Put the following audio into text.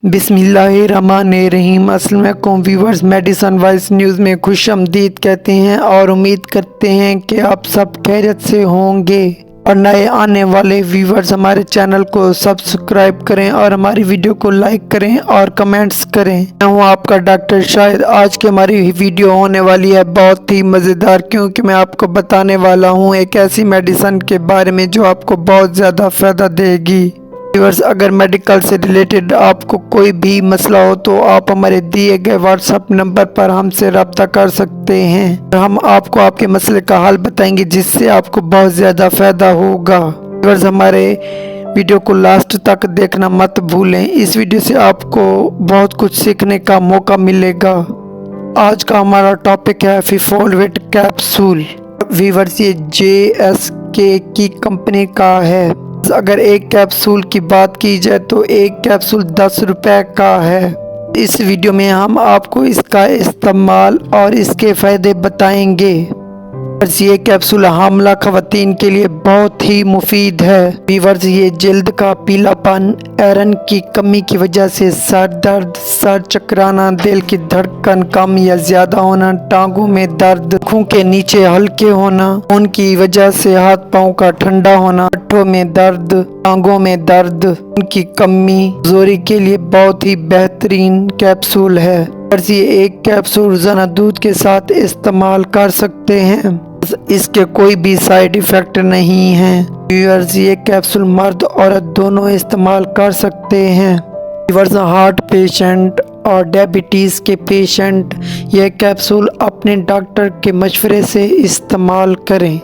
बिस्मिल्लाहिर्रहमानिर्रहीम। अस्सलाम वालेकुम व्यूअर्स, मेडिसन वॉइस न्यूज़ में खुशामदीद कहते हैं और उम्मीद करते हैं कि आप सब खैरियत से होंगे। और नए आने वाले व्यूअर्स हमारे चैनल को सब्सक्राइब करें और हमारी वीडियो को लाइक करें और कमेंट्स करें। मैं हूं आपका डॉक्टर शाहिद। आज की हमारी वीडियो होने वाली है बहुत ही मज़ेदार, क्योंकि मैं आपको बताने वाला हूं एक ऐसी मेडिसन के बारे में जो आपको बहुत ज़्यादा फ़ायदा देगी। व्यूअर्स, अगर मेडिकल से रिलेटेड आपको कोई भी मसला हो तो आप हमारे दिए गए व्हाट्सएप नंबर पर हमसे रब्ता कर सकते हैं। हम आपको आपके मसले का हल बताएंगे जिससे आपको बहुत ज़्यादा फ़ायदा होगा। व्यूअर्स, हमारे वीडियो को लास्ट तक देखना मत भूलें। इस वीडियो से आपको बहुत कुछ सीखने का मौका मिलेगा। आज का हमारा टॉपिक है फिफोलवेट कैप्सूल। व्यूअर्स, ये JSK की कंपनी का है। अगर एक कैप्सूल की बात की जाए तो एक कैप्सूल 10 रुपए का है। इस वीडियो में हम आपको इसका इस्तेमाल और इसके फ़ायदे बताएंगे। ये कैप्सूल हामला खवातीन के लिए बहुत ही मुफीद है। व्यूअर्स, ये जल्द का पीलापन, आयरन की कमी की वजह से सर दर्द, सर चकराना, दिल की धड़कन कम या ज्यादा होना, टांगों में दर्द, आँखों के नीचे हल्के होना, खून की वजह से हाथ पाँव का ठंडा होना, पट्टों में दर्द, टांगों में दर्द, उनकी कमी, जोरी के लिए बहुत ही बेहतरीन कैप्सूल है। ये एक कैप्सूल रोजाना दूध के साथ इस्तेमाल कर सकते हैं। इसके कोई भी साइड इफेक्ट नहीं है। व्यूअर्स, ये कैप्सूल मर्द औरत दोनों इस्तेमाल कर सकते हैं। व्यूअर्स, हार्ट पेशेंट और डायबिटीज़ के पेशेंट यह कैप्सूल अपने डॉक्टर के मशवरे से इस्तेमाल करें।